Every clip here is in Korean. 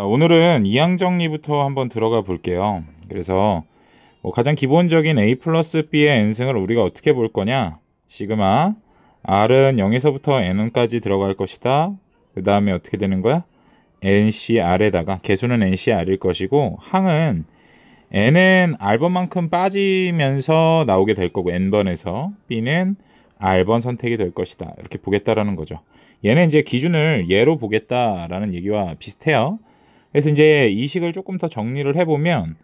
오늘은 이항 정리부터 한번 들어가 볼게요. 그래서 가장 기본적인 a 플러스 b의 n승을 우리가 어떻게 볼 거냐? 시그마 r은 0에서부터 n까지 들어갈 것이다. 그 다음에 어떻게 되는 거야? ncr에다가 개수는 ncr일 것이고 항은 n은 r번만큼 빠지면서 나오게 될 거고 n번에서 b는 r번 선택이 될 것이다. 이렇게 보겠다라는 거죠. 얘는 이제 기준을 예로 보겠다라는 얘기와 비슷해요. 그래서 이제 이 식을 조금 더 정리를 해보면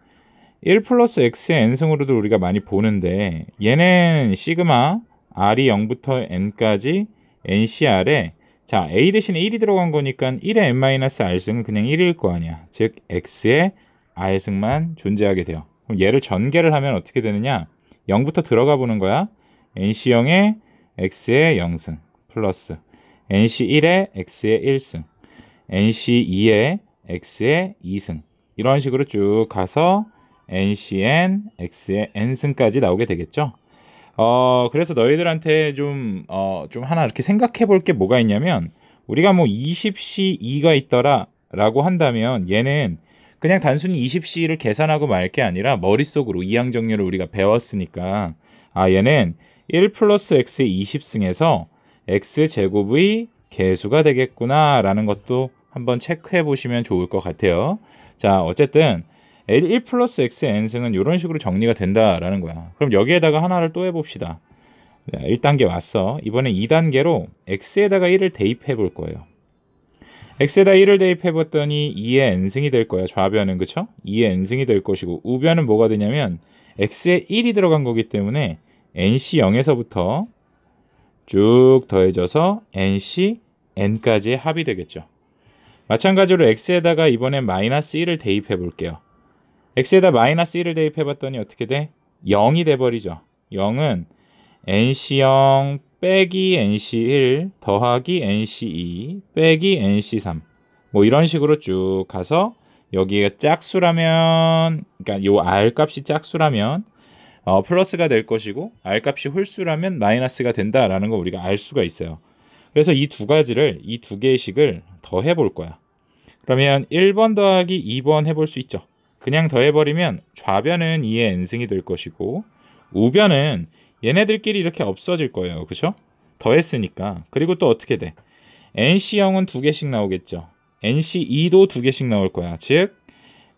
1 플러스 x의 n승으로도 우리가 많이 보는데 얘는 시그마 r이 0부터 n까지 ncr에 자 a 대신에 1이 들어간 거니까 1의 n-r승은 그냥 1일 거 아니야. 즉 x의 r승만 존재하게 돼요. 그럼 얘를 전개를 하면 어떻게 되느냐? 0부터 들어가 보는 거야. nc0에 x의 0승 플러스 nc1에 x의 1승 nc2에 x의 2승 이런 식으로 쭉 가서 ncn x의 n승까지 나오게 되겠죠. 그래서 너희들한테 좀 하나 이렇게 생각해 볼 게 뭐가 있냐면 우리가 뭐 20C2가 있더라 라고 한다면 얘는 그냥 단순히 20C를 계산하고 말 게 아니라 머릿속으로 이항 정리를 우리가 배웠으니까 얘는 1 플러스 x의 20승에서 x제곱의 개수가 되겠구나 라는 것도 한번 체크해 보시면 좋을 것 같아요. 자, 어쨌든 1 플러스 x의 n승은 이런 식으로 정리가 된다라는 거야. 그럼 여기에다가 하나를 또 해봅시다. 1단계 왔어. 이번에 2단계로 x에다가 1을 대입해 볼 거예요. x에다 1을 대입해 봤더니 2의 n승이 될 거야. 좌변은 그쵸? 2의 n승이 될 것이고 우변은 뭐가 되냐면 x에 1이 들어간 거기 때문에 nc 0에서부터 쭉 더해져서 nc n까지의 합이 되겠죠. 마찬가지로 x에다가 이번엔 마이너스 1을 대입해 볼게요. x에다 마이너스 1을 대입해 봤더니 어떻게 돼? 0이 돼버리죠. 0은 nc0 빼기 nc1 더하기 nc2 빼기 nc3 뭐 이런 식으로 쭉 가서 여기가 짝수라면 그러니까 요 r 값이 짝수라면 플러스가 될 것이고 r 값이 홀수라면 마이너스가 된다라는 거 우리가 알 수가 있어요. 그래서 이 두 가지를 이 두 개의 식을 더해 볼 거야. 그러면 1번 더하기 2번 해볼 수 있죠. 그냥 더해버리면 좌변은 2의 n승이 될 것이고 우변은 얘네들끼리 이렇게 없어질 거예요. 그쵸? 더했으니까. 그리고 또 어떻게 돼? nc0은 두 개씩 나오겠죠. nc2도 두 개씩 나올 거야. 즉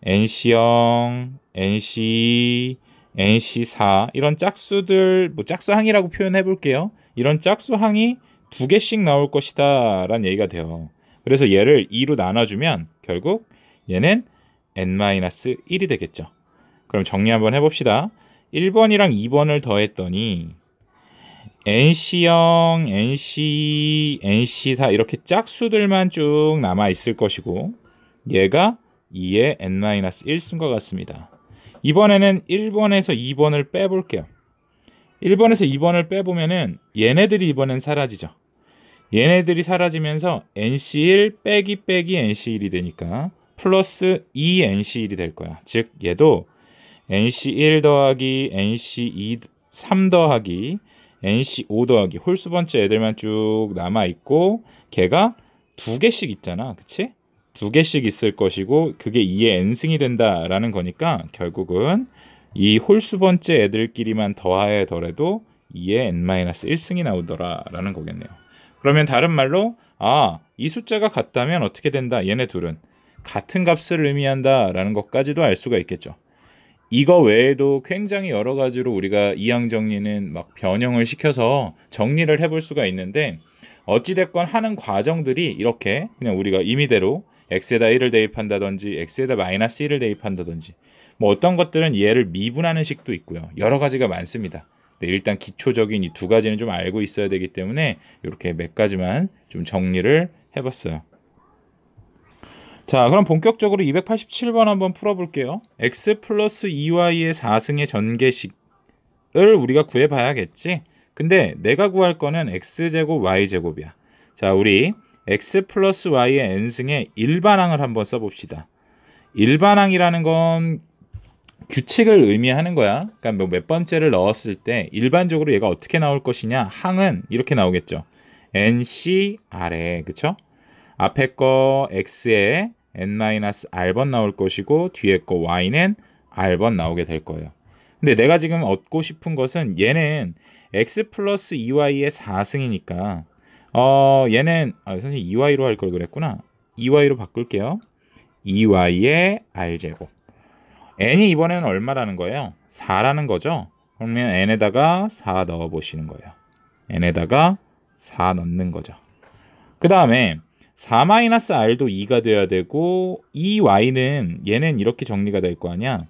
nc0, nc2, nc4 이런 짝수들 뭐 짝수항이라고 표현해 볼게요. 이런 짝수항이 두 개씩 나올 것이다 라는 얘기가 돼요. 그래서 얘를 2로 나눠주면 결국 얘는 n-1이 되겠죠. 그럼 정리 한번 해봅시다. 1번이랑 2번을 더했더니 nc0, nc2, nc4 이렇게 짝수들만 쭉 남아있을 것이고 얘가 2의 n-1승과 같습니다. 이번에는 1번에서 2번을 빼볼게요. 1번에서 2번을 빼보면은 얘네들이 이번엔 사라지죠. 얘네들이 사라지면서 nc1 빼기 nc1이 되니까 플러스 2nc1이 될 거야. 즉 얘도 nc1 더하기 nc2 3 더하기 nc5 더하기 홀수 번째 애들만 쭉 남아있고 걔가 두 개씩 있잖아. 그치? 두 개씩 있을 것이고 그게 2의 n승이 된다라는 거니까 결국은 이 홀수 번째 애들끼리만 더하더라도 2의 n-1승이 나오더라라는 거겠네요. 그러면 다른 말로 이 숫자가 같다면 어떻게 된다? 얘네 둘은 같은 값을 의미한다라는 것까지도 알 수가 있겠죠. 이거 외에도 굉장히 여러 가지로 우리가 이항 정리는 막 변형을 시켜서 정리를 해볼 수가 있는데 어찌됐건 하는 과정들이 이렇게 그냥 우리가 임의대로 x에다 1을 대입한다든지 x에다 마이너스 1을 대입한다든지 뭐 어떤 것들은 얘를 미분하는 식도 있고요. 여러 가지가 많습니다. 일단 기초적인 이 두 가지는 좀 알고 있어야 되기 때문에 이렇게 몇 가지만 좀 정리를 해봤어요. 자, 그럼 본격적으로 287번 한번 풀어볼게요. x 플러스 2y의 4승의 전개식을 우리가 구해봐야겠지. 근데 내가 구할 거는 x제곱 y제곱이야. 자, 우리 x 플러스 y의 n승의 일반항을 한번 써봅시다. 일반항이라는 건 규칙을 의미하는 거야. 그러니까 뭐 몇 번째를 넣었을 때 일반적으로 얘가 어떻게 나올 것이냐. 항은 이렇게 나오겠죠. NC 아래, 그쵸? 앞에 거 X에 n-r번 나올 것이고 뒤에 거 y는 r번 나오게 될 거예요. 근데 내가 지금 얻고 싶은 것은 얘는 x 플러스 2y의 4승이니까 얘는 선생님 2y로 할 걸 그랬구나. 2y로 바꿀게요. 2y의 r제곱. n이 이번에는 얼마라는 거예요? 4라는 거죠. 그러면 n에다가 4 넣어 보시는 거예요. n에다가 4 넣는 거죠. 그 다음에 4-r도 2가 돼야 되고 이 y는 얘는 이렇게 정리가 될 거 아니야.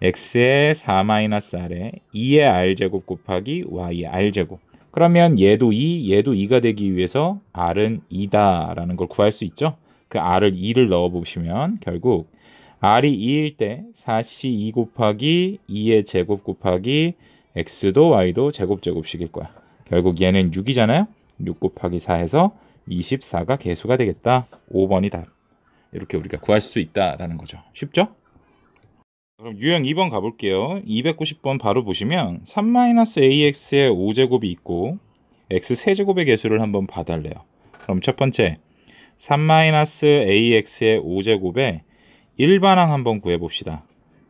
x의 4-r에 2의 r제곱 곱하기 y의 r제곱. 그러면 얘도 2, 얘도 2가 되기 위해서 r은 2다 라는 걸 구할 수 있죠. 그 r을 2를 넣어 보시면 결국 r이 2일 때 4c 2 곱하기 2의 제곱 곱하기 x도 y도 제곱제곱식일 거야. 결국 얘는 6이잖아요. 6 곱하기 4 해서 24가 개수가 되겠다. 5번이 답. 이렇게 우리가 구할 수 있다라는 거죠. 쉽죠? 그럼 유형 2번 가볼게요. 290번 바로 보시면 3-ax의 5제곱이 있고 x 세제곱의 개수를 한번 봐달래요. 그럼 첫 번째 3-ax의 5제곱에 일반항 한번 구해봅시다.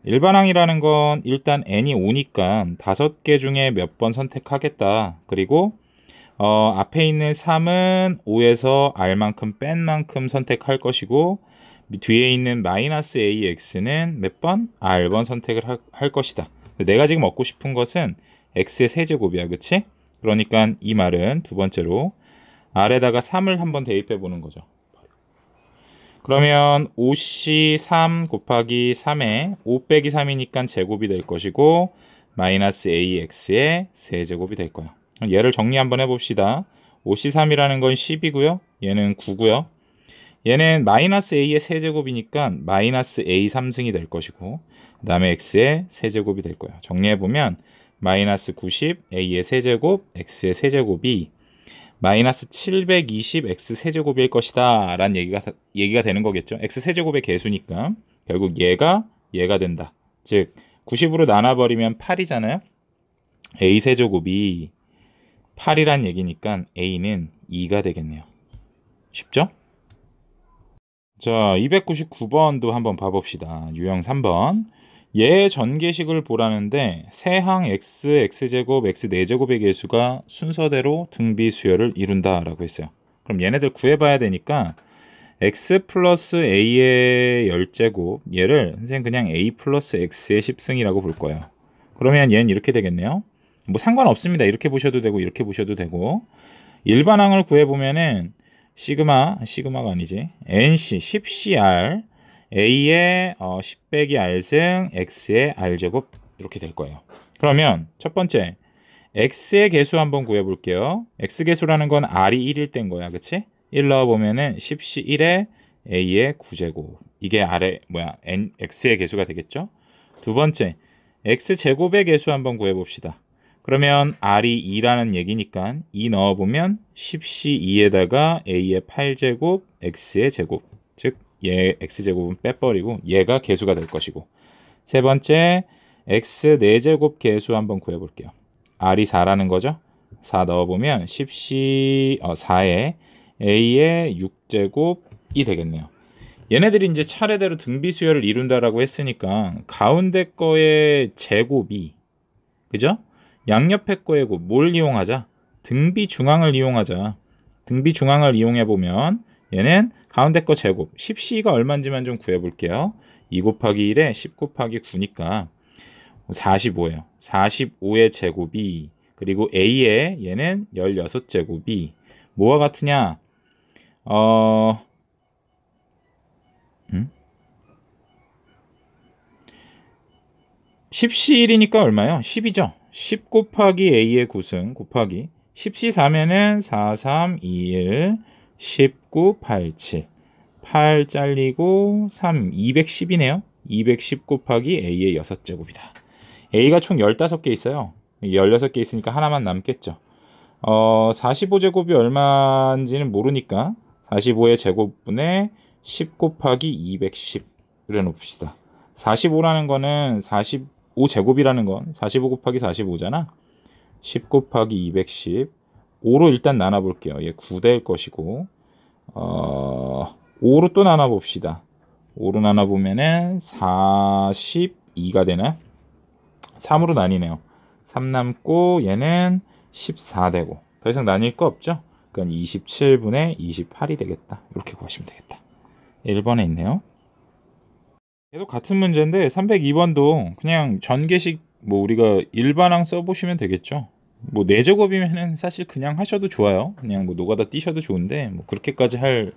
일반항이라는 건 일단 n이 5니까 5개 중에 몇 번 선택하겠다. 그리고 앞에 있는 3은 5에서 r만큼 뺀 만큼 선택할 것이고 뒤에 있는 -ax는 몇 번? r번 선택을 할 것이다. 내가 지금 얻고 싶은 것은 x의 세제곱이야. 그치? 그러니까 이 말은 두 번째로 r에다가 3을 한번 대입해 보는 거죠. 그러면 5c 3 곱하기 3에 5 빼기 3이니까 제곱이 될 것이고 -ax의 세제곱이 될 거야. 얘를 정리 한번 해봅시다. 5c3이라는 건 10이고요. 얘는 9고요. 얘는 -a의 세제곱이니까 -a 3승이 될 것이고 그 다음에 x의 세제곱이 될 거예요. 정리해보면 -90 a의 세제곱 x의 세제곱이 -720 x 세제곱일 것이다 라는 얘기가 되는 거겠죠. x 세제곱의 개수니까 결국 얘가 된다. 즉 90으로 나눠버리면 8이잖아요. a 세제곱이 8이란 얘기니까 a는 2가 되겠네요. 쉽죠? 자, 299번도 한번 봐봅시다. 유형 3번. 얘 전개식을 보라는데 세항 x, x제곱, x 4제곱의 개수가 순서대로 등비 수열을 이룬다라고 했어요. 그럼 얘네들 구해봐야 되니까 x 플러스 a의 10제곱 얘를 선생님 그냥 a 플러스 x의 10승이라고 볼 거예요. 그러면 얘는 이렇게 되겠네요. 뭐 상관없습니다. 이렇게 보셔도 되고 이렇게 보셔도 되고 일반항을 구해보면은 시그마가 아니지 nc 10cr a의 10 빼기 r승 x의 r제곱 이렇게 될 거예요. 그러면 첫 번째 x의 개수 한번 구해볼게요. x 개수라는 건 r이 1일 땐 거야. 그치? 1 넣어보면은 10c1에 a의 9제곱 이게 x의 개수가 되겠죠. 두 번째 x제곱의 개수 한번 구해봅시다. 그러면 r이 2라는 얘기니까 2 넣어보면 10c2에다가 a의 8제곱 x의 제곱 즉 얘 x제곱은 빼버리고 얘가 개수가 될 것이고 세 번째 x 4제곱 개수 한번 구해볼게요. r이 4라는 거죠. 4 넣어보면 4에 a의 6제곱이 되겠네요. 얘네들이 이제 차례대로 등비수열을 이룬다라고 했으니까 가운데 거의 제곱이 그죠? 양옆에 거의 뭘 이용하자? 등비 중앙을 이용하자. 등비 중앙을 이용해보면 얘는 가운데 거 제곱 10c가 얼마인지만 좀 구해볼게요. 2 곱하기 1에 10 곱하기 9니까 45예요. 45의 제곱이 그리고 a의 얘는 16제곱이 뭐와 같으냐? 10c1이니까 얼마요? 10이죠. 10 곱하기 a의 9승 곱하기 10c4면은 4, 3, 2, 1, 19, 8, 7 8 잘리고 3, 210이네요. 210 곱하기 a의 6제곱이다. a가 총 15개 있어요. 16개 있으니까 하나만 남겠죠. 45제곱이 얼마인지는 모르니까 45의 제곱분의 10 곱하기 210 그려놓읍시다. 45라는 거는 45제곱이라는 건 45 곱하기 45잖아. 10 곱하기 210 5로 일단 나눠볼게요. 얘 9 될 것이고 5로 또 나눠봅시다. 5로 나눠보면은 42가 되나? 3으로 나뉘네요. 3 남고 얘는 14 되고 더 이상 나뉠 거 없죠? 그럼 27분의 28이 되겠다. 이렇게 구하시면 되겠다. 1번에 있네요. 계속 같은 문제인데 302번도 그냥 전개식 뭐 우리가 일반항 써보시면 되겠죠. 뭐 4제곱이면은 사실 그냥 하셔도 좋아요. 그냥 뭐 노가다 띄셔도 좋은데 뭐 그렇게까지 할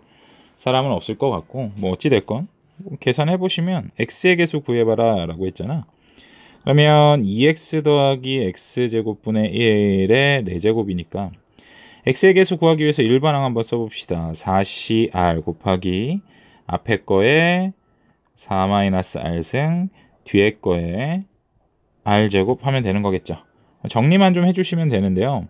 사람은 없을 것 같고 뭐 어찌됐건 계산해 보시면 x의 개수 구해봐라 라고 했잖아. 그러면 2x 더하기 x제곱분의 1의 4제곱이니까 x의 개수 구하기 위해서 일반항 한번 써봅시다. 4cr 곱하기 앞에 거에 4-r승 뒤에 거에 r제곱 하면 되는 거겠죠. 정리만 좀 해주시면 되는데요.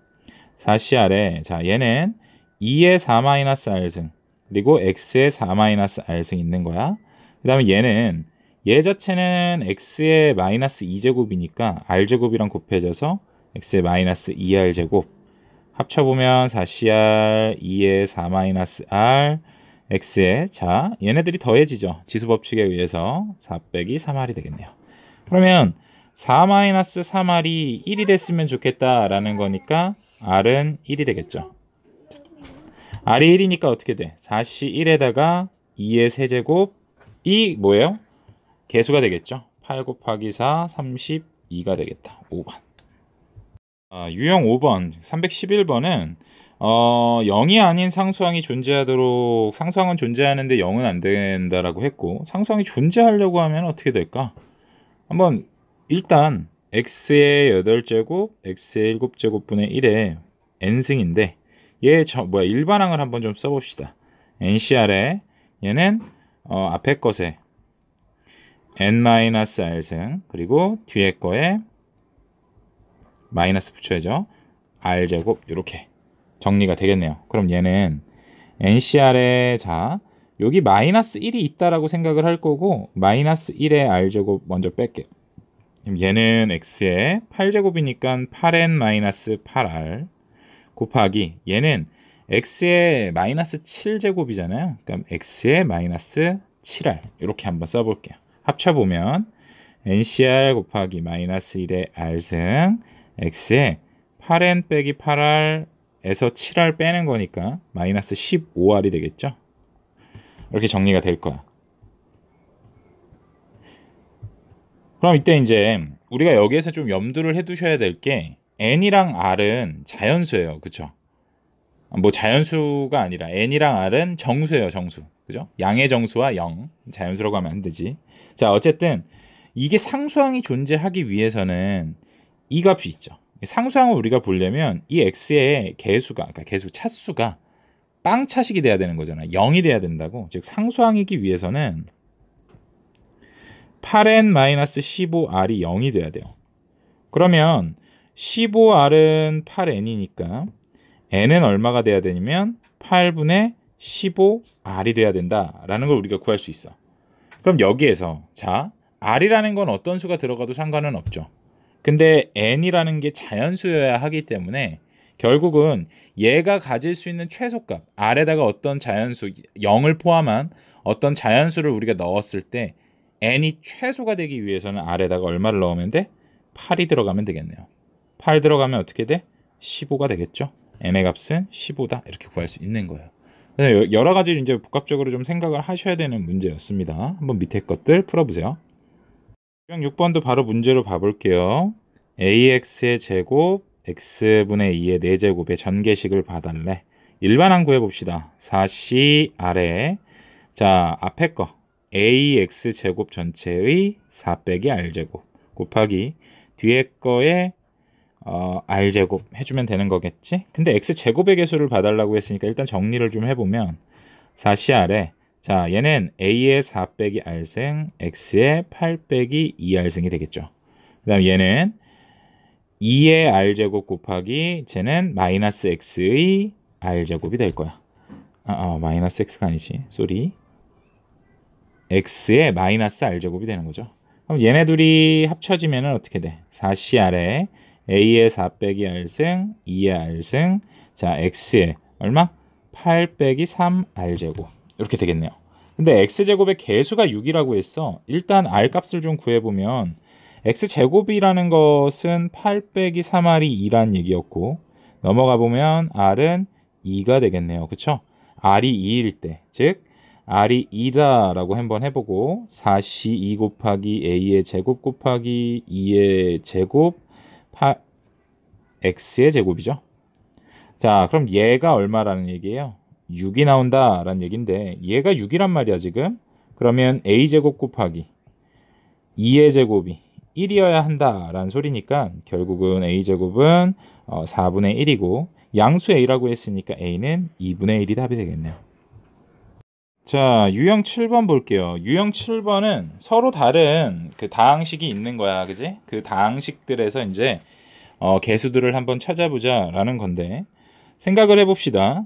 4cr에 자 얘는 2의 4-r승 그리고 x의 4-r승 있는 거야. 그 다음에 얘는 얘 자체는 x의 마이너스 2제곱이니까 r제곱이랑 곱해져서 x의 마이너스 2r제곱 합쳐보면 4cr 2의 4-r x의 자 얘네들이 더해지죠. 지수법칙에 의해서 4 빼기 3r이 되겠네요. 그러면 4-3r이 1이 됐으면 좋겠다라는 거니까 r은 1이 되겠죠. r이 1이니까 어떻게 돼? 4c1에다가 2의 세제곱이 뭐예요? 개수가 되겠죠. 8 곱하기 4 32가 되겠다. 5번. 유형 5번 311번은 0이 아닌 상수항이 존재하도록 상수항은 존재하는데 0은 안 된다라고 했고 상수항이 존재하려고 하면 어떻게 될까? 한번 일단 x의 8제곱, x의 7제곱분의 1의 n승인데 얘 일반항을 한번 좀 써봅시다. ncr에 얘는 앞에 것에 n-r승 그리고 뒤에 거에 마이너스 붙여야죠. r제곱 이렇게 정리가 되겠네요. 그럼 얘는 ncr에 자 여기 마이너스 1이 있다라고 생각을 할 거고 마이너스 1의 r제곱 먼저 뺄게요. 얘는 x의 8제곱이니까 8n-8r 곱하기 얘는 x의 마이너스 7제곱이잖아요. 그럼 x의 마이너스 7r 이렇게 한번 써볼게요. 합쳐보면 ncr 곱하기 마이너스 1의 r승 x의 8n 빼기 8r에서 7r 빼는 거니까 마이너스 15r이 되겠죠. 이렇게 정리가 될 거야. 그럼 이때 이제 우리가 여기에서 좀 염두를 해 두셔야 될 게 n이랑 r은 자연수예요. 그쵸? 뭐 자연수가 아니라 n이랑 r은 정수예요. 정수. 그죠? 양의 정수와 0. 자연수라고 하면 안 되지. 자, 어쨌든 이게 상수항이 존재하기 위해서는 이 값이 있죠. 상수항을 우리가 보려면 이 x의 개수가, 그러니까 개수 차수가 빵 차식이 돼야 되는 거잖아. 0이 돼야 된다고. 즉 상수항이기 위해서는 8n-15r이 0이 돼야 돼요. 그러면 15r은 8n이니까 n은 얼마가 돼야 되냐면 8분의 15r이 돼야 된다라는 걸 우리가 구할 수 있어. 그럼 여기에서 자 r이라는 건 어떤 수가 들어가도 상관은 없죠. 근데 n이라는 게 자연수여야 하기 때문에 결국은 얘가 가질 수 있는 최소값 r에다가 어떤 자연수 0을 포함한 어떤 자연수를 우리가 넣었을 때 n이 최소가 되기 위해서는 r에다가 얼마를 넣으면 돼? 8이 들어가면 되겠네요. 8 들어가면 어떻게 돼? 15가 되겠죠. n의 값은 15다 이렇게 구할 수 있는 거예요. 그래서 여러 가지를 이제 복합적으로 좀 생각을 하셔야 되는 문제였습니다. 한번 밑에 것들 풀어보세요. 6번도 바로 문제로 봐볼게요. ax의 제곱 x분의 2의 4제곱의 전개식을 봐달래. 일반항 구해봅시다. 4cr에 자 앞에 거 ax 제곱 전체의 4 빼기 r제곱 곱하기 뒤에 거에 r제곱 해주면 되는 거겠지? 근데 x제곱의 개수를 봐달라고 했으니까 일단 정리를 좀 해보면 4cr에 자 얘는 a의 4 빼기 r승 x의 8 빼기 2r승이 되겠죠. 그 다음 얘는 2의 r제곱 곱하기 쟤는 마이너스 x의 r제곱이 될 거야. 마이너스 x가 아니지. 쏘리. x의 마이너스 r제곱이 되는 거죠. 그럼 얘네 둘이 합쳐지면 어떻게 돼? 4cr에 a의 4 빼기 r승 2의 r승 자 x의 얼마? 8 빼기 3 r제곱 이렇게 되겠네요. 근데 x제곱의 개수가 6이라고 했어. 일단 r 값을 좀 구해보면 x제곱이라는 것은 8 빼기 3r이 2란 얘기였고, 넘어가 보면 r은 2가 되겠네요. 그쵸? r이 2일 때, 즉 r이 2다 라고 한번 해보고, 4c 2 곱하기 a의 제곱 곱하기 2의 제곱 x의 제곱이죠. 자, 그럼 얘가 얼마라는 얘기예요? 6이 나온다 라는 얘기인데, 얘가 6이란 말이야 지금. 그러면 a제곱 곱하기 2의 제곱이 1이어야 한다 라는 소리니까, 결국은 a제곱은 4분의 1이고 양수 a라고 했으니까 a는 2분의 1이 답이 되겠네요. 자, 유형 7번 볼게요. 유형 7번은 서로 다른 그 다항식이 있는 거야, 그지? 그 다항식들에서 이제 개수들을 한번 찾아보자 라는 건데, 생각을 해봅시다.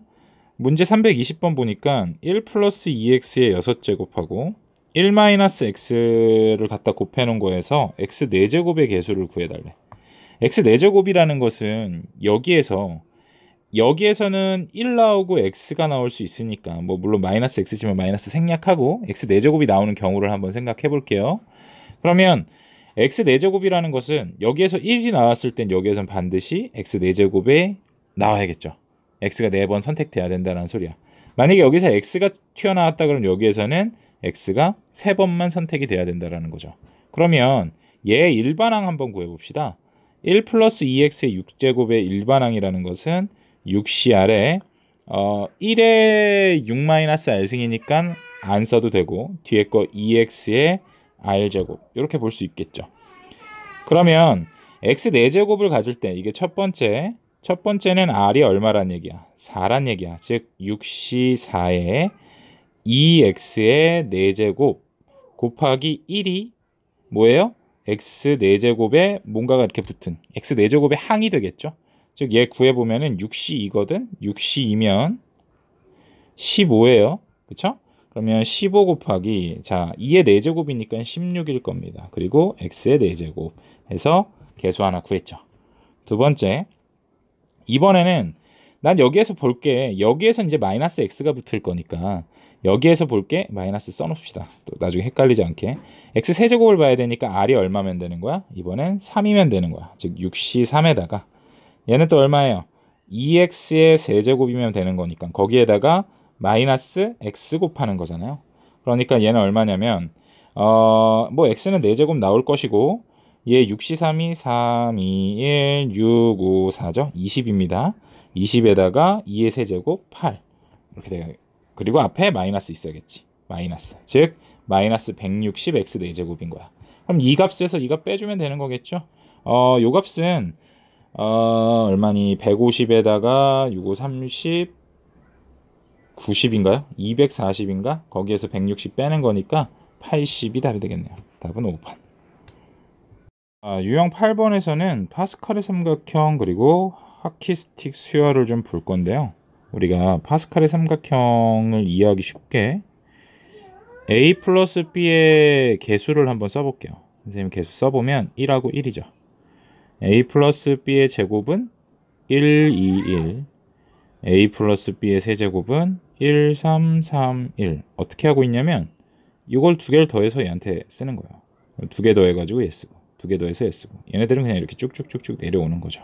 문제 320번 보니까 1 플러스 2x의 6제곱하고 1 마이너스 x를 갖다 곱해놓은 거에서 x 4제곱의 개수를 구해달래. x 4제곱이라는 것은 여기에서는 1 나오고 x가 나올 수 있으니까, 뭐 물론 마이너스 x지만 마이너스 생략하고 x 4제곱이 나오는 경우를 한번 생각해 볼게요. 그러면 x 4제곱이라는 것은 여기에서 1이 나왔을 땐 여기에선 반드시 x 4제곱에 나와야겠죠. x가 4번 선택돼야 된다는 소리야. 만약에 여기서 x가 튀어나왔다 그러면 여기에서는 x가 3번만 선택이 돼야 된다는 거죠. 그러면 얘 일반항 한번 구해봅시다. 1 플러스 2x의 6제곱의 일반항이라는 것은 6CR에 1의 6 마이너스 r승이니까 안 써도 되고, 뒤에 거 2x의 r제곱 이렇게 볼 수 있겠죠. 그러면 x 4제곱을 가질 때 이게 첫 번째는 r이 얼마란 얘기야? 4란 얘기야. 즉 6C4에 2x의 4제곱 곱하기 1이 뭐예요? x 4제곱에 뭔가가 이렇게 붙은 x 4제곱의 항이 되겠죠. 즉 얘 구해보면은 6C2거든. 6C2면 15예요. 그쵸? 그러면 15 곱하기, 자 2의 4제곱이니까 16일 겁니다. 그리고 x의 4제곱 해서 개수 하나 구했죠. 두 번째, 이번에는 난 여기에서 볼게. 여기에서 이제 마이너스 x가 붙을 거니까 여기에서 볼게. 마이너스 써놓읍시다. 또 나중에 헷갈리지 않게. x 세제곱을 봐야 되니까 r이 얼마면 되는 거야? 이번엔 3이면 되는 거야. 즉 6c3에다가 얘는 또 얼마예요? 2x의 세제곱이면 되는 거니까 거기에다가 마이너스 x 곱하는 거잖아요. 그러니까 얘는 얼마냐면 뭐 x는 4제곱 나올 것이고, 얘 6c3이 3, 2, 1, 6, 5, 4죠. 20입니다. 20에다가 2의 세제곱 8 이렇게 돼요. 그리고 앞에 마이너스 있어야겠지. 마이너스, 즉 마이너스 160 x 4제곱인 거야. 그럼 이 값에서 이 값 빼주면 되는 거겠죠. 요 값은 얼마니? 150에다가 6, 5, 30, 90인가요? 240인가? 거기에서 160 빼는 거니까 80이 답이 되겠네요. 답은 5번. 유형 8번에서는 파스칼의 삼각형 그리고 하키스틱 수열을 좀 볼 건데요. 우리가 파스칼의 삼각형을 이해하기 쉽게 a 플러스 b의 개수를 한번 써볼게요. 선생님 개수 써보면 1하고 1이죠. a 플러스 b의 제곱은 1, 2, 1. a 플러스 b의 세제곱은 1, 3, 3, 1. 어떻게 하고 있냐면 이걸 두 개를 더해서 얘한테 쓰는 거예요. 두 개 더해가지고 얘 쓰고, 두 개 더해서 얘 쓰고. 얘네들은 그냥 이렇게 쭉쭉쭉쭉 내려오는 거죠.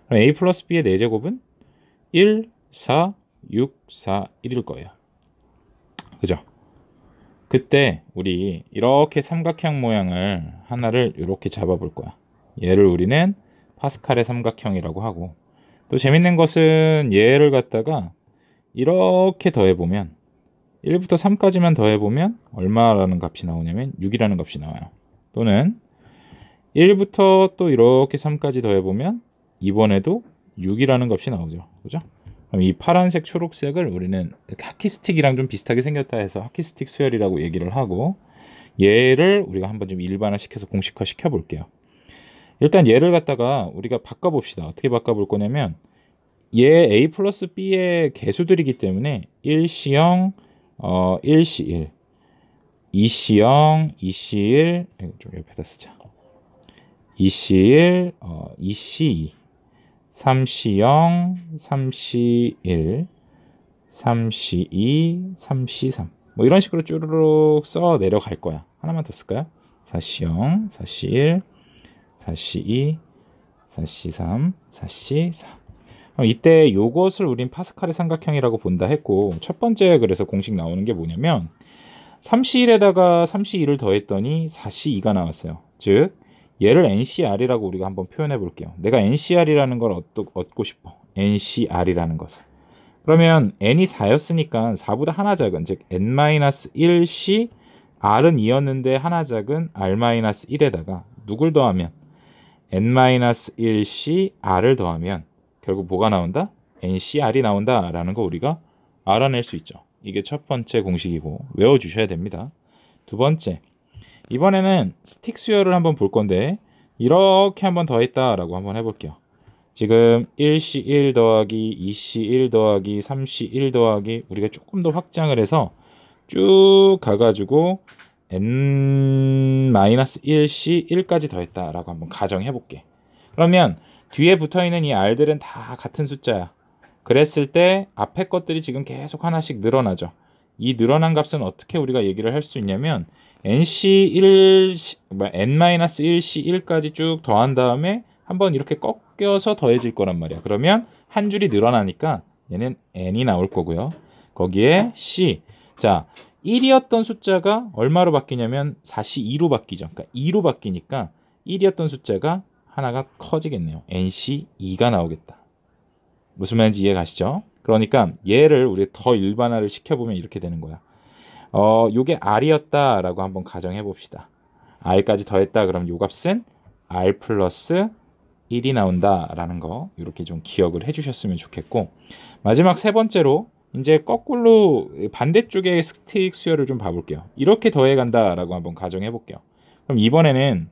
그럼 a 플러스 b의 4제곱은 1, 4, 6, 4, 1일 거예요. 그죠? 그때 우리 이렇게 삼각형 모양을 하나를 이렇게 잡아볼 거야. 얘를 우리는 파스칼의 삼각형이라고 하고, 또 재밌는 것은 얘를 갖다가 이렇게 더해보면 1부터 3까지만 더해보면 얼마라는 값이 나오냐면 6이라는 값이 나와요. 또는 1부터 또 이렇게 3까지 더해보면 이번에도 6이라는 값이 나오죠. 그죠? 그럼 이 파란색, 초록색을 우리는 하키스틱이랑 좀 비슷하게 생겼다 해서 하키스틱 수열이라고 얘기를 하고, 얘를 우리가 한번 좀 일반화 시켜서 공식화 시켜 볼게요. 일단 얘를 갖다가 우리가 바꿔봅시다. 어떻게 바꿔볼 거냐면, 얘 a 플러스 b의 개수들이기 때문에 1C0, 1C1, 2C0, 2C1, 좀 옆에다 쓰자. 2C1, 2C2, 3C0, 3C1, 3C2, 3C3. 뭐 이런 식으로 쭈르륵 써 내려갈 거야. 하나만 더 쓸까요? 4C0, 4C1, 4C2, 4C3, 4C4. 이때 요것을 우린 파스칼의 삼각형이라고 본다 했고, 첫 번째 그래서 공식 나오는 게 뭐냐면 3C1에다가 3C2를 더했더니 4C2가 나왔어요. 즉 얘를 NCR이라고 우리가 한번 표현해 볼게요. 내가 NCR이라는 걸 얻고 싶어. NCR이라는 것을. 그러면 n이 4였으니까 4보다 하나 작은, 즉 n-1c, r은 2였는데 하나 작은 r-1에다가 누굴 더하면 n-1c, r을 더하면 결국 뭐가 나온다? ncr이 나온다라는 거 우리가 알아낼 수 있죠. 이게 첫 번째 공식이고 외워주셔야 됩니다. 두 번째, 이번에는 스틱 수열을 한번 볼 건데 이렇게 한번 더했다라고 한번 해볼게요. 지금 1C1 더하기 2C1 더하기 3C1 더하기 우리가 조금 더 확장을 해서 쭉 가가지고 n-1C1까지 더했다라고 한번 가정해 볼게. 그러면 뒤에 붙어있는 이 r들은 다 같은 숫자야. 그랬을 때 앞에 것들이 지금 계속 하나씩 늘어나죠. 이 늘어난 값은 어떻게 우리가 얘기를 할 수 있냐면 n-1C1까지 쭉 더한 다음에 한번 이렇게 꺾여서 더해질 거란 말이야. 그러면 한 줄이 늘어나니까 얘는 n이 나올 거고요. 거기에 c. 자, 1이었던 숫자가 얼마로 바뀌냐면 4c2로 바뀌죠. 그러니까 2로 바뀌니까 1이었던 숫자가 하나가 커지겠네요. nc2가 나오겠다. 무슨 말인지 이해 가시죠? 그러니까 얘를 우리 더 일반화를 시켜보면 이렇게 되는 거야. 요게 r이었다라고 한번 가정해 봅시다. r까지 더했다 그러면 요 값은 r 플러스 1이 나온다라는 거 이렇게 좀 기억을 해주셨으면 좋겠고, 마지막 세 번째로 이제 거꾸로 반대쪽의 스틱 수열을 좀 봐볼게요. 이렇게 더해간다라고 한번 가정해 볼게요. 그럼 이번에는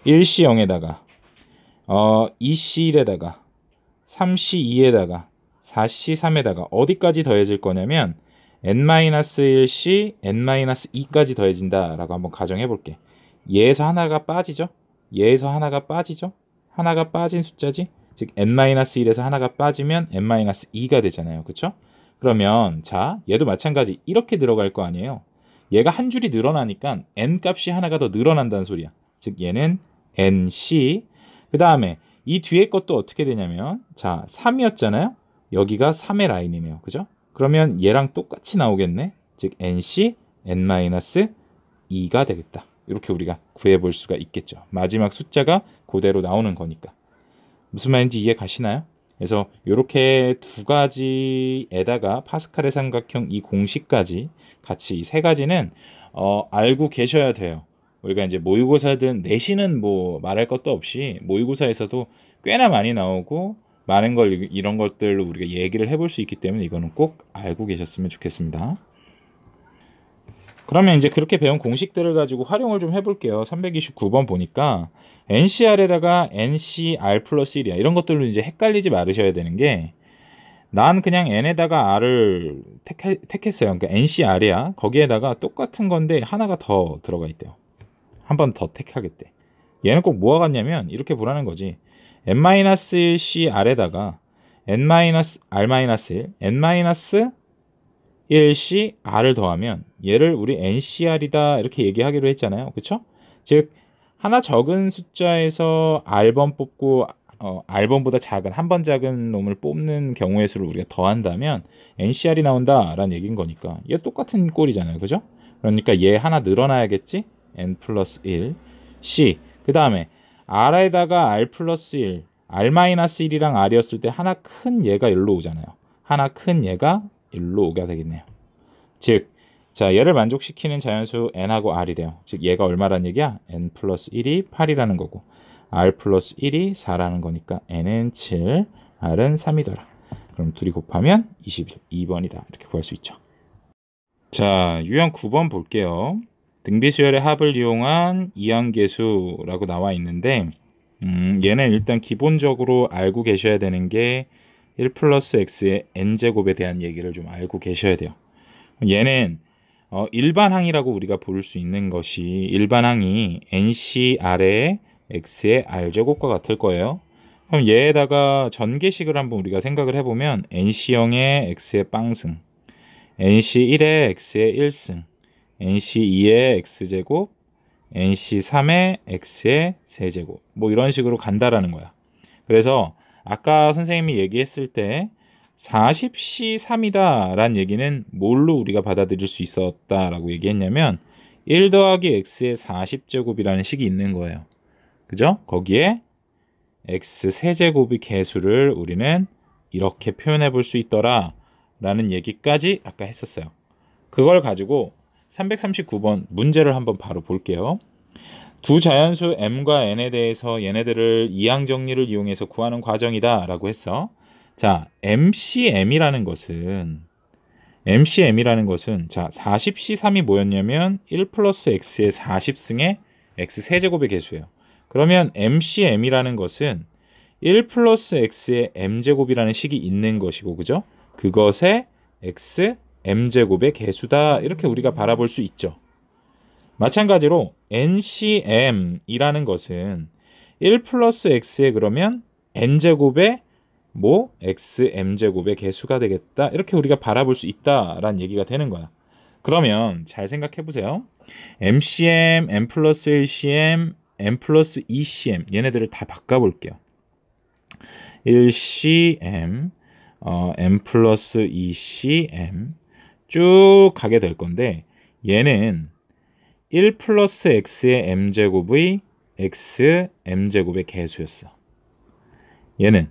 1C0에다가 2C1에다가 3C2에다가 4C3에다가 어디까지 더해질 거냐면 n-1C, n-2까지 더해진다라고 한번 가정해 볼게. 얘에서 하나가 빠지죠? 얘에서 하나가 빠지죠? 하나가 빠진 숫자지? 즉 n-1에서 하나가 빠지면 n-2가 되잖아요. 그쵸? 그러면 자, 얘도 마찬가지 이렇게 들어갈 거 아니에요. 얘가 한 줄이 늘어나니까 n 값이 하나가 더 늘어난다는 소리야. 즉 얘는 nc. 그 다음에 이 뒤에 것도 어떻게 되냐면 자, 3이었잖아요. 여기가 3의 라인이네요. 그죠? 그러면 얘랑 똑같이 나오겠네. 즉 nc, n-2가 되겠다. 이렇게 우리가 구해볼 수가 있겠죠. 마지막 숫자가 그대로 나오는 거니까. 무슨 말인지 이해 가시나요? 그래서 이렇게 두 가지에다가 파스칼의 삼각형 이 공식까지 같이 이 세 가지는 알고 계셔야 돼요. 우리가 이제 모의고사든 내신은 뭐 말할 것도 없이 모의고사에서도 꽤나 많이 나오고 많은 걸 이런 것들로 우리가 얘기를 해볼 수 있기 때문에 이거는 꼭 알고 계셨으면 좋겠습니다. 그러면 이제 그렇게 배운 공식들을 가지고 활용을 좀 해볼게요. 329번 보니까 NCR에다가 NCR 플러스 1이야. 이런 것들로 이제 헷갈리지 말으셔야 되는 게, 난 그냥 N에다가 R을 택했어요. 그러니까 NCR이야. 거기에다가 똑같은 건데 하나가 더 들어가 있대요. 한 번 더 택하겠대. 얘는 꼭 뭐가 같냐면 이렇게 보라는 거지. n-1CR에다가 n-R-1, n-1C R을 더하면 얘를 우리 NCR이다 이렇게 얘기하기로 했잖아요. 그쵸? 즉 하나 적은 숫자에서 R번 뽑고 R번보다 작은 한 번 작은 놈을 뽑는 경우의 수를 우리가 더한다면 NCR이 나온다 라는 얘기인 거니까 얘 똑같은 꼴이잖아요. 그죠? 그러니까 얘 하나 늘어나야겠지? N 플러스 1 C. 그 다음에 R에다가 R 플러스 1 R-1이랑 R이었을 때 하나 큰 얘가 일로 오잖아요. 하나 큰 얘가 일로 오게 되겠네요. 즉, 자, 얘를 만족시키는 자연수 n하고 r이래요. 즉, 얘가 얼마란 얘기야? n 플러스 1이 8이라는 거고 r 플러스 1이 4라는 거니까 n은 7, r은 3이더라. 그럼 둘이 곱하면 21, 2번이다. 이렇게 구할 수 있죠. 자, 유형 9번 볼게요. 등비수열의 합을 이용한 이항계수라고 나와 있는데 얘는 일단 기본적으로 알고 계셔야 되는 게 1 플러스 x의 n제곱에 대한 얘기를 좀 알고 계셔야 돼요. 얘는 일반항이라고 우리가 볼 수 있는 것이 일반항이 ncr의 x의 r제곱과 같을 거예요. 그럼 얘에다가 전개식을 한번 우리가 생각을 해보면 nc형의 x의 빵승, NC1의 x의 1승, NC2의 x제곱, NC3의 x의 세제곱, 뭐 이런 식으로 간다라는 거야. 그래서 아까 선생님이 얘기했을 때 40C3이다 라는 얘기는 뭘로 우리가 받아들일 수 있었다라고 얘기했냐면 1 더하기 x의 40제곱이라는 식이 있는 거예요. 그죠? 거기에 x 세제곱의 개수를 우리는 이렇게 표현해 볼 수 있더라 라는 얘기까지 아까 했었어요. 그걸 가지고 339번 문제를 한번 바로 볼게요. 두 자연수 m과 n에 대해서 얘네들을 이항 정리를 이용해서 구하는 과정이다 라고 했어. 자, MCM이라는 것은 자, 40C3이 뭐였냐면 1 플러스 x의 40승의 x 세제곱의 개수예요. 그러면 MCM이라는 것은 1 플러스 x의 m제곱이라는 식이 있는 것이고, 그죠? 그것의 x m제곱의 개수다, 이렇게 우리가 바라볼 수 있죠. 마찬가지로 NCM이라는 것은 1 플러스 x의 그러면 n제곱의 뭐 xm제곱의 개수가 되겠다, 이렇게 우리가 바라볼 수 있다라는 얘기가 되는 거야. 그러면 잘 생각해 보세요. MCM, M 플러스 1CM, M 플러스 2CM 얘네들을 다 바꿔볼게요. 1CM, M 플러스 2CM 쭉 가게 될 건데, 얘는 1 플러스 x의 m제곱의 x m제곱의 개수였어. 얘는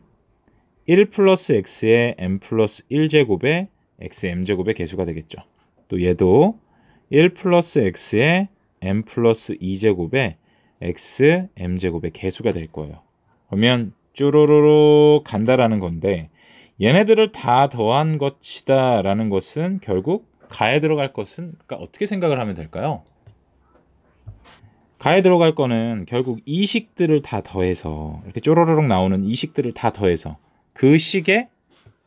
1 플러스 x의 m 플러스 1제곱의 x m제곱의 개수가 되겠죠. 또 얘도 1 플러스 x의 m 플러스 2제곱의 x m제곱의 개수가 될 거예요. 그러면 쭈루루루 간다라는 건데, 얘네들을 다 더한 것이다 라는 것은 결국 가에 들어갈 것은, 그러니까 어떻게 생각을 하면 될까요? 가에 들어갈 거는 결국 이 식들을 다 더해서, 이렇게 쪼로로록 나오는 이 식들을 다 더해서 그 식의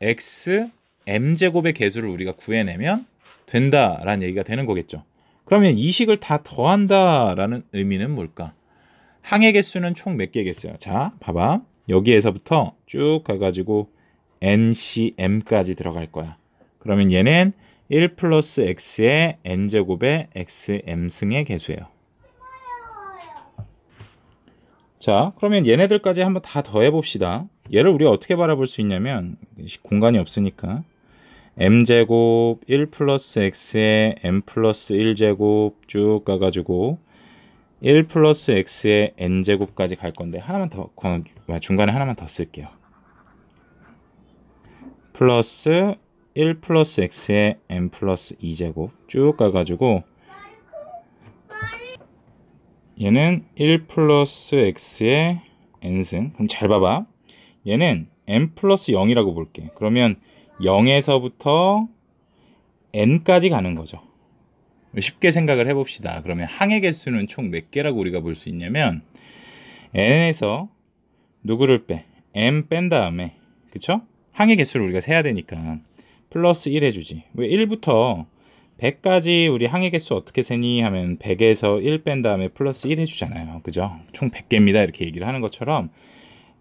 x m제곱의 개수를 우리가 구해내면 된다라는 얘기가 되는 거겠죠. 그러면 이 식을 다 더한다라는 의미는 뭘까? 항의 개수는 총 몇 개겠어요? 자, 봐봐. 여기에서부터 쭉 가가지고 NCM까지 들어갈 거야. 그러면 얘는 1 플러스 x의 n제곱의 xm승의 개수예요. 자, 그러면 얘네들까지 한번 다 더해봅시다. 얘를 우리가 어떻게 바라볼 수 있냐면, 공간이 없으니까 m제곱 1 플러스 x의 m 플러스 1제곱 쭉 가가지고 1 플러스 x의 n제곱까지 갈 건데, 하나만 더, 중간에 하나만 더 쓸게요. 플러스 1 플러스 x의 m 플러스 2제곱 쭉 가가지고 얘는 1 플러스 x의 n승. 그럼 잘 봐봐. 얘는 m 플러스 0이라고 볼게. 그러면 0에서부터 n까지 가는 거죠. 쉽게 생각을 해봅시다. 그러면 항의 개수는 총 몇 개라고 우리가 볼 수 있냐면, n에서 누구를 빼? m 뺀 다음에, 그쵸? 항의 개수를 우리가 세야 되니까 플러스 1 해주지. 왜 1부터 100까지 우리 항의 개수 어떻게 세니 하면 100에서 1 뺀 다음에 플러스 1 해주잖아요. 그죠? 총 100개입니다. 이렇게 얘기를 하는 것처럼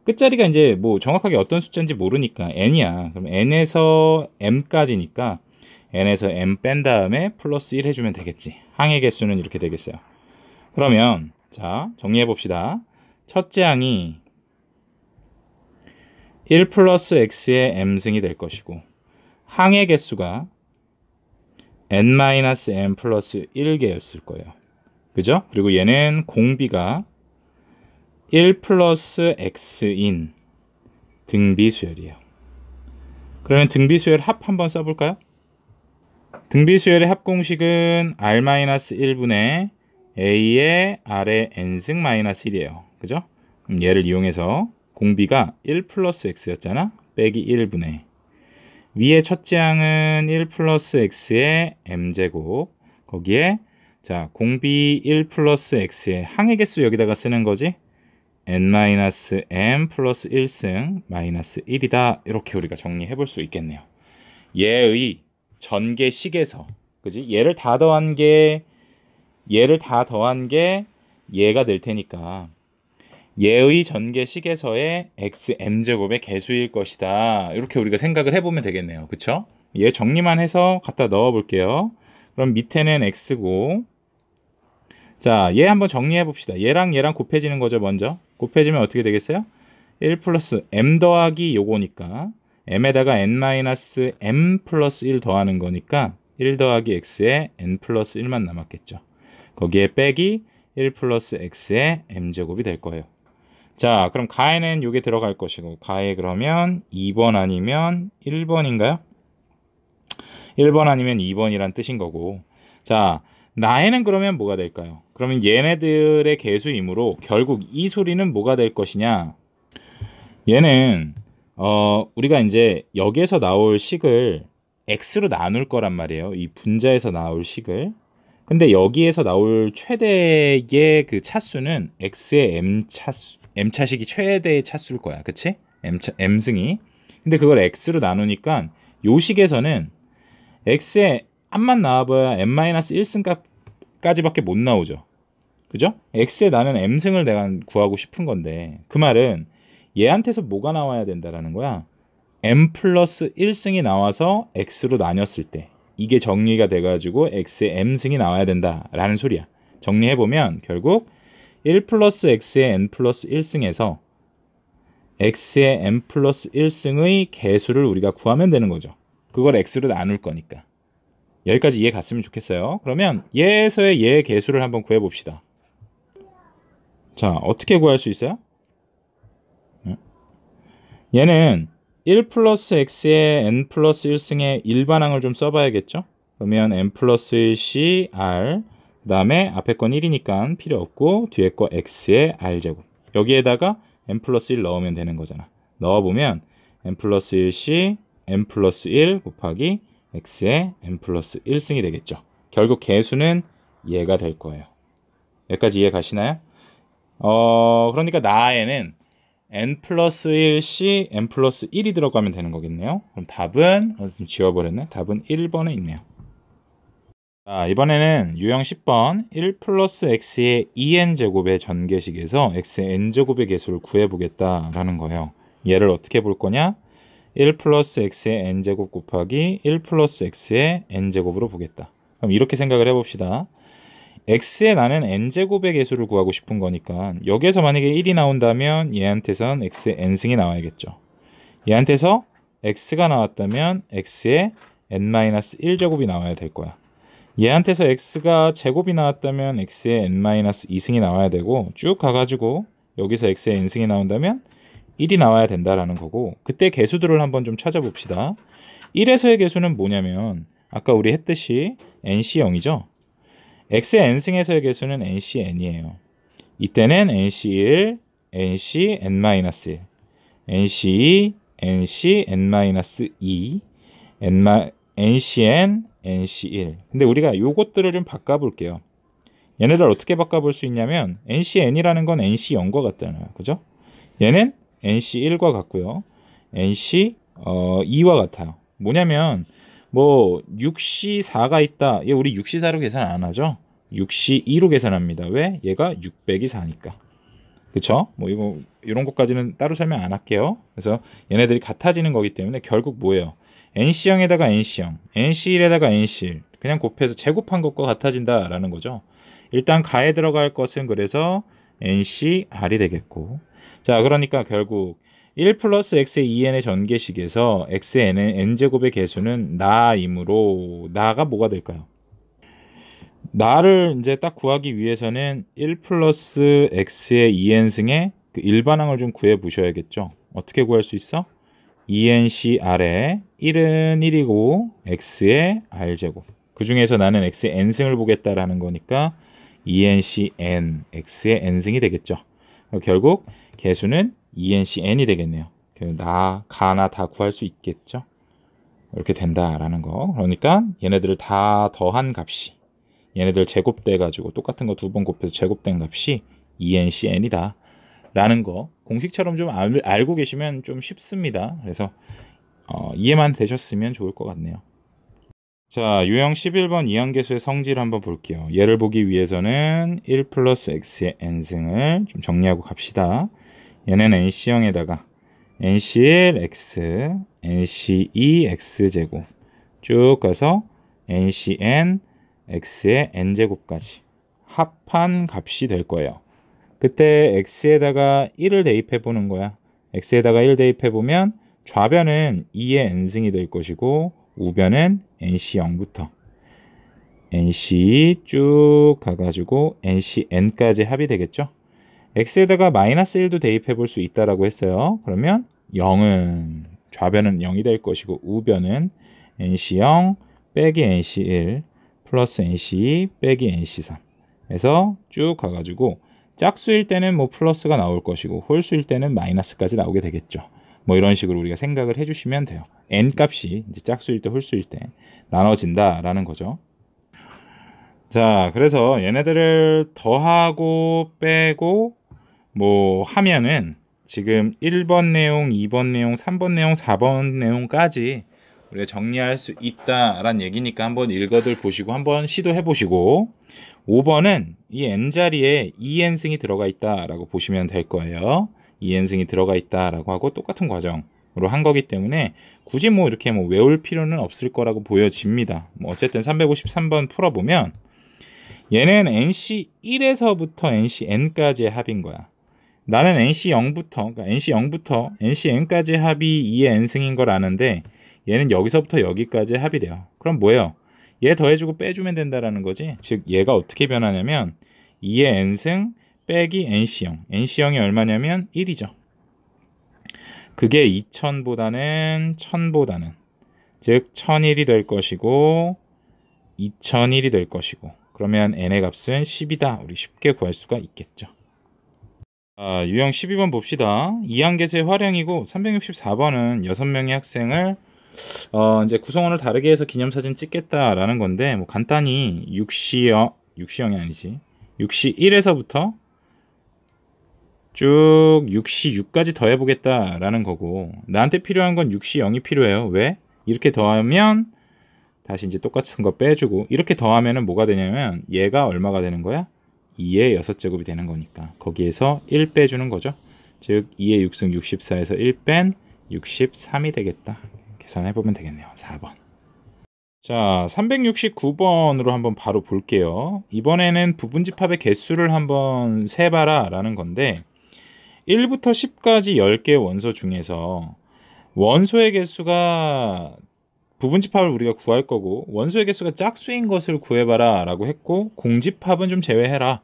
끝자리가 이제 뭐 정확하게 어떤 숫자인지 모르니까 n이야. 그럼 n에서 m까지니까 n에서 m 뺀 다음에 플러스 1 해주면 되겠지. 항의 개수는 이렇게 되겠어요. 그러면 자, 정리해 봅시다. 첫째 항이 1 플러스 x의 m승이 될 것이고, 항의 개수가 n-m 플러스 1개였을 거예요. 그죠? 그리고 얘는 공비가 1 플러스 x인 등비수열이에요. 그러면 등비수열 합 한번 써볼까요? 등비수열의 합공식은 r-1분의 a의 r의 n승 마이너스 1이에요. 그죠? 그럼 얘를 이용해서 공비가 1 플러스 x였잖아? 빼기 1분의 위에 첫째 항은 1 플러스 x의 m제곱, 거기에 자 공비 1 플러스 x의 항의 개수 여기다가 쓰는 거지. n-m 플러스 1승 마이너스 1이다. 이렇게 우리가 정리해 볼 수 있겠네요. 얘의 전개식에서, 그지? 얘를 다 더한 게 얘가 될 테니까 얘의 전개식에서의 xm제곱의 개수일 것이다. 이렇게 우리가 생각을 해보면 되겠네요. 그쵸? 얘 정리만 해서 갖다 넣어 볼게요. 그럼 밑에는 x고, 자, 얘 한번 정리해 봅시다. 얘랑 얘랑 곱해지는 거죠. 먼저 곱해지면 어떻게 되겠어요? 1 플러스 m 더하기 요거니까 m에다가 n-m 플러스 1 더하는 거니까 1 더하기 x에 n 플러스 1만 남았겠죠. 거기에 빼기 1 플러스 x의 m제곱이 될 거예요. 자, 그럼 가에는 요게 들어갈 것이고, 가에 그러면 2번 아니면 1번인가요? 1번 아니면 2번이란 뜻인 거고, 자, 나에는 그러면 뭐가 될까요? 그러면 얘네들의 개수이므로 결국 이 소리는 뭐가 될 것이냐? 얘는 우리가 이제 여기에서 나올 식을 x로 나눌 거란 말이에요. 이 분자에서 나올 식을. 근데 여기에서 나올 최대의 그 차수는 x의 m차식이 최대의 차수일 거야. 그치? m승이. 근데 그걸 x로 나누니까 요 식에서는 x의 앞만 나와봐야 m-1승까지밖에 못 나오죠. 그죠? x에 나는 m승을 내가 구하고 싶은 건데, 그 말은 얘한테서 뭐가 나와야 된다라는 거야. m 플러스 1승이 나와서 x로 나뉘었을 때 이게 정리가 돼가지고 x의 m승이 나와야 된다라는 소리야. 정리해보면 결국 1 플러스 x의 n 플러스 1승에서 x의 n 플러스 1승의 개수를 우리가 구하면 되는 거죠. 그걸 x로 나눌 거니까. 여기까지 이해 갔으면 좋겠어요. 그러면 얘에서의 얘의 개수를 한번 구해봅시다. 자, 어떻게 구할 수 있어요? 얘는 1 플러스 x의 n 플러스 1승의 일반항을 좀 써봐야겠죠? 그러면 n 플러스 1c r, 그 다음에 앞에 건 1이니까 필요 없고 뒤에 거 x의 r제곱, 여기에다가 n 플러스 1 넣으면 되는 거잖아. 넣어보면 n 플러스 1c n 플러스 1 곱하기 x의 n 플러스 1승이 되겠죠. 결국 개수는 얘가 될 거예요. 여기까지 이해 가시나요? 그러니까 나에는 n 플러스 1c n 플러스 1이 들어가면 되는 거겠네요. 그럼 답은 좀 지워버렸네. 답은 1번에 있네요. 자, 이번에는 유형 10번 1 플러스 x의 2n제곱의 전개식에서 x의 n제곱의 개수를 구해보겠다라는 거예요. 얘를 어떻게 볼 거냐? 1 플러스 x의 n제곱 곱하기 1 플러스 x의 n제곱으로 보겠다. 그럼 이렇게 생각을 해봅시다. x에 나는 n제곱의 개수를 구하고 싶은 거니까 여기에서 만약에 1이 나온다면 얘한테선 x의 n승이 나와야겠죠. 얘한테서 x가 나왔다면 x의 n-1제곱이 나와야 될 거야. 얘한테서 x가 제곱이 나왔다면 x의 n-2승이 나와야 되고, 쭉 가가지고 여기서 x의 n승이 나온다면 1이 나와야 된다라는 거고, 그때 개수들을 한번 좀 찾아봅시다. 1에서의 개수는 뭐냐면 아까 우리 했듯이 nc0이죠. x의 n승에서의 개수는 ncn이에요. 이때는 nc1, ncn-1, nc2, ncn-2, ncn, nc1. 근데 우리가 요것들을 좀 바꿔볼게요. 얘네들 어떻게 바꿔볼 수 있냐면 ncn이라는 건 nc0과 같잖아요. 그죠? 얘는 nc1과 같고요. nc2와 같아요. 뭐냐면 뭐 6c4가 있다. 얘 우리 6c4로 계산 안 하죠? 6c2로 계산합니다. 왜? 얘가 600이 4니까. 그쵸? 뭐 이거 이런 것까지는 따로 설명 안 할게요. 그래서 얘네들이 같아지는 거기 때문에 결국 뭐예요? nc0에다가 nc0, nc1에다가 nc1 그냥 곱해서 제곱한 것과 같아진다라는 거죠. 일단 가에 들어갈 것은 그래서 ncr이 되겠고, 자, 그러니까 결국 1 플러스 x의 2n의 전개식에서 x의 n제곱의 개수는 나이므로 나가 뭐가 될까요? 나를 이제 딱 구하기 위해서는 1 플러스 x의 2n승의 그 일반항을 좀 구해 보셔야겠죠. 어떻게 구할 수 있어? 2ncr에 1은 1이고 x의 r제곱, 그 중에서 나는 x의 n승을 보겠다라는 거니까 2ncn x의 n승이 되겠죠. 결국 개수는 2ncn이 되겠네요. 가나 다 구할 수 있겠죠. 이렇게 된다라는 거. 그러니까 얘네들을 다 더한 값이, 얘네들 제곱돼 가지고 똑같은 거 두 번 곱해서 제곱된 값이 2ncn이다 라는 거 공식처럼 좀 알고 계시면 좀 쉽습니다. 그래서 이해만 되셨으면 좋을 것 같네요. 자, 유형 11번 이항계수의 성질을 한번 볼게요. 얘를 보기 위해서는 1 플러스 x의 n승을 좀 정리하고 갑시다. 얘는 nc0에다가 nc1 x, nc2 x제곱, 쭉 가서 ncn x의 n제곱까지 합한 값이 될 거예요. 그때 x에다가 1을 대입해 보는 거야. x에다가 1 대입해 보면 좌변은 2의 n승이 될 것이고 우변은 nc0부터 nc 쭉 가가지고 ncn까지 합이 되겠죠. x에다가 마이너스 1도 대입해 볼 수 있다라고 했어요. 그러면 0은 좌변은 0이 될 것이고 우변은 nc0 빼기 nc1 플러스 nc2 빼기 nc3 해서 쭉 가가지고 짝수일 때는 뭐 플러스가 나올 것이고 홀수일 때는 마이너스까지 나오게 되겠죠. 뭐 이런 식으로 우리가 생각을 해주시면 돼요. n 값이 이제 짝수일 때 홀수일 때 나눠진다라는 거죠. 자, 그래서 얘네들을 더하고 빼고 뭐 하면은 지금 1번 내용, 2번 내용, 3번 내용, 4번 내용까지 우리가 정리할 수 있다라는 얘기니까 한번 읽어들 보시고 한번 시도해 보시고 5번은 이 n자리에 2n승이 들어가 있다라고 보시면 될 거예요. 2n승이 들어가 있다라고 하고 똑같은 과정으로 한 거기 때문에 굳이 뭐 이렇게 뭐 외울 필요는 없을 거라고 보여집니다. 뭐 어쨌든 353번 풀어보면 얘는 NC1에서부터 NCN까지의 합인 거야. 나는 NC0부터, 그러니까 NC0부터 NCN까지 합이 2의 n승인 걸 아는데 얘는 여기서부터 여기까지의 합이래요. 그럼 뭐예요? 얘 더해주고 빼주면 된다라는 거지. 즉 얘가 어떻게 변하냐면 2의 n승 빼기 NC0. NC0이 얼마냐면 1이죠. 그게 2000보다는 1000보다는 즉 1001이 될 것이고 2001이 될 것이고 그러면 n의 값은 10이다. 우리 쉽게 구할 수가 있겠죠. 유형 12번 봅시다. 이항계수의 활용이고 364번은 6명의 학생을 이제 구성원을 다르게 해서 기념사진 찍겠다라는 건데 뭐 간단히 6시형이 아니지. 6시 1에서부터 쭉 6시 6까지 더해보겠다라는 거고 나한테 필요한 건 6시 0이 필요해요. 왜? 이렇게 더하면 다시 이제 똑같은 거 빼주고 이렇게 더하면은 뭐가 되냐면 얘가 얼마가 되는 거야? 2의 6제곱이 되는 거니까 거기에서 1 빼주는 거죠. 즉 2의 6승 64에서 1 뺀 63이 되겠다. 계산해보면 되겠네요. 4번. 자, 369번으로 한번 바로 볼게요. 이번에는 부분집합의 개수를 한번 세봐라 라는 건데 1부터 10까지 10개의 원소 중에서 원소의 개수가 부분집합을 우리가 구할 거고 원소의 개수가 짝수인 것을 구해봐라 라고 했고 공집합은 좀 제외해라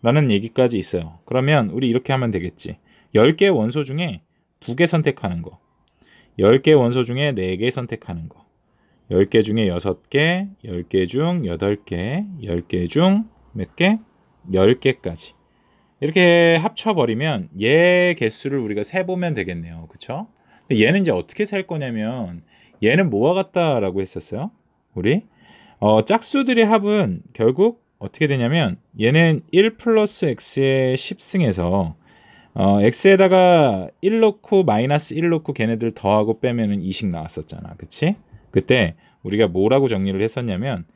라는 얘기까지 있어요. 그러면 우리 이렇게 하면 되겠지. 10개의 원소 중에 2개 선택하는 거 10개 원소 중에 4개 선택하는 거 10개 중에 6개 10개 중 8개 10개 중 몇 개? 10개까지 이렇게 합쳐버리면 얘 개수를 우리가 세보면 되겠네요. 그쵸? 근데 얘는 이제 어떻게 셀 거냐면 얘는 뭐와 같다라고 했었어요? 우리 짝수들의 합은 결국 어떻게 되냐면 얘는 1 플러스 x의 10승에서 x에다가 1 넣고 마이너스 1 넣고 걔네들 더하고 빼면은 2씩 나왔었잖아. 그치? 그때 우리가 뭐라고 정리를 했었냐면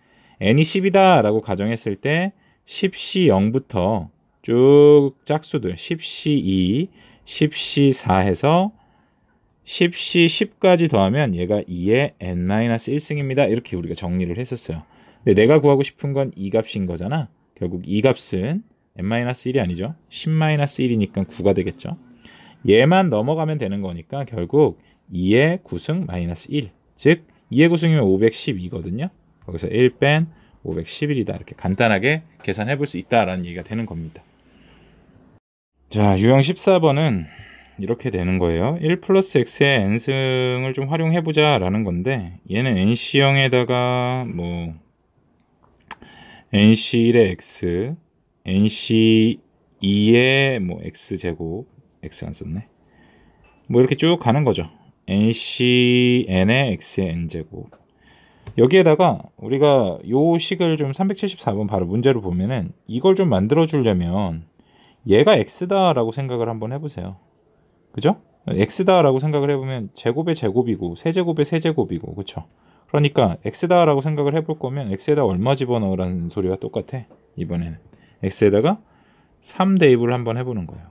n이 10이다 라고 가정했을 때 10시 0부터 쭉 짝수들 10시 2, 10시 4 해서 10시 10까지 더하면 얘가 2의 n-1승입니다. 이렇게 우리가 정리를 했었어요. 근데 내가 구하고 싶은 건 이 값인 거잖아. 결국 이 값은 n-1이 아니죠. 10-1이니까 9가 되겠죠. 얘만 넘어가면 되는 거니까 결국 2의 9승 마이너스 1. 즉 2의 9승이면 512거든요. 거기서 1 뺀 511이다. 이렇게 간단하게 계산해 볼 수 있다라는 얘기가 되는 겁니다. 자, 유형 14번은 이렇게 되는 거예요. 1 플러스 x의 n승을 좀 활용해보자 라는 건데 얘는 nC형에다가 뭐 nC1의 x, nC2의 뭐 x제곱, x 안 썼네. 뭐 이렇게 쭉 가는 거죠. ncn의 x의 n제곱. 여기에다가 우리가 요 식을 좀 374번 바로 문제로 보면은 이걸 좀 만들어 주려면 얘가 x다 라고 생각을 한번 해보세요. 그죠? x다 라고 생각을 해보면 제곱의 제곱이고 세제곱의 세제곱이고 그쵸? 그러니까 x다 라고 생각을 해볼 거면 x에다 얼마 집어넣으라는 소리와 똑같아. 이번에는 x에다가 3 대입을 한번 해보는 거예요.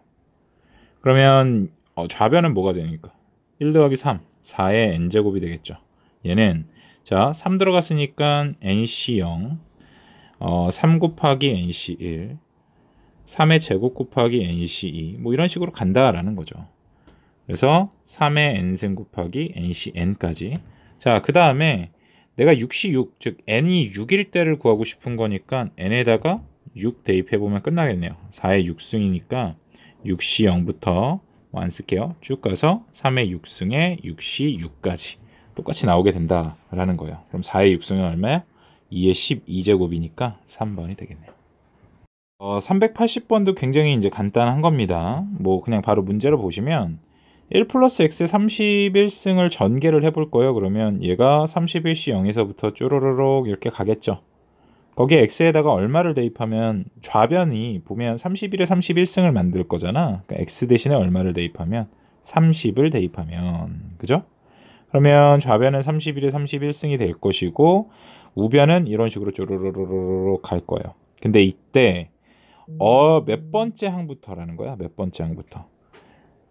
그러면 좌변은 뭐가 되니까 1 더하기 3 4의 n제곱이 되겠죠. 얘는 자, 3 들어갔으니까 NC0, 3 곱하기 NC1, 3의 제곱 곱하기 NC2, 뭐 이런 식으로 간다라는 거죠. 그래서 3의 n승 곱하기 NCn까지. 자, 그 다음에 내가 6시 6, 즉 n이 6일 때를 구하고 싶은 거니까 n에다가 6 대입해보면 끝나겠네요. 4의 6승이니까 6시 0부터 안 쓸게요. 쭉 가서 3의 6승에 6시 6까지 똑같이 나오게 된다라는 거예요. 그럼 4의 6승은 얼마야? 2의 12제곱이니까 3번이 되겠네요. 380번도 굉장히 이제 간단한 겁니다. 뭐 그냥 바로 문제로 보시면 1 플러스 x의 31승을 전개를 해볼 거예요. 그러면 얘가 31시 0에서부터 쭈루루룩 이렇게 가겠죠. 거기에 x에다가 얼마를 대입하면 좌변이 보면 31에 31승을 만들 거잖아. 그러니까 x 대신에 얼마를 대입하면 30을 대입하면, 그죠? 그러면 좌변은 31에 31승이 될 것이고 우변은 이런 식으로 쭈루루루룩 갈 거예요. 근데 이때 몇 번째 항부터라는 거야? 몇 번째 항부터?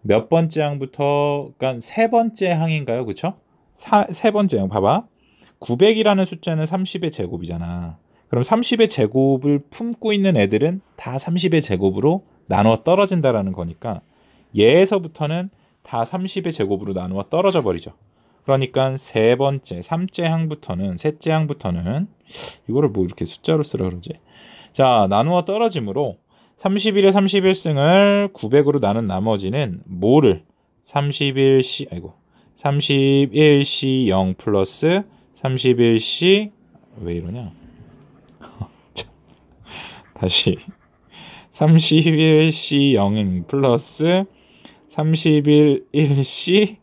몇 번째 항부터, 그러니까 세 번째 항인가요? 그쵸? 세 번째 항 봐봐. 900이라는 숫자는 30의 제곱이잖아. 그럼 30의 제곱을 품고 있는 애들은 다 30의 제곱으로 나누어 떨어진다라는 거니까 얘에서부터는 다 30의 제곱으로 나누어 떨어져 버리죠. 그러니까 세 번째, 셋째 항부터는 이거를 뭐 이렇게 숫자로 쓰라 그러지? 자, 나누어 떨어짐으로 31의 31승을 900으로 나눈 나머지는 뭐를 31C 0 플러스 31C 왜 이러냐? 다시 31C 0 플러스 31C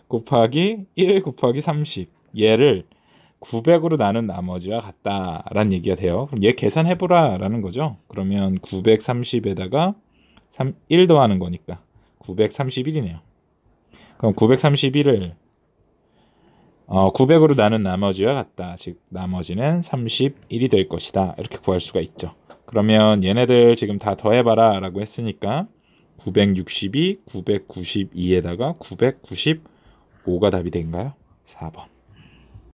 곱하기 1 곱하기 30 얘를 900으로 나눈 나머지와 같다라는 얘기가 돼요. 그럼 얘 계산해보라 라는 거죠. 그러면 930에다가 1 더하는 거니까 931이네요. 그럼 931을 900으로 나눈 나머지와 같다. 즉 나머지는 31이 될 것이다. 이렇게 구할 수가 있죠. 그러면 얘네들 지금 다 더해봐라 라고 했으니까 962, 992에다가 995가 답이 된가요? 4번.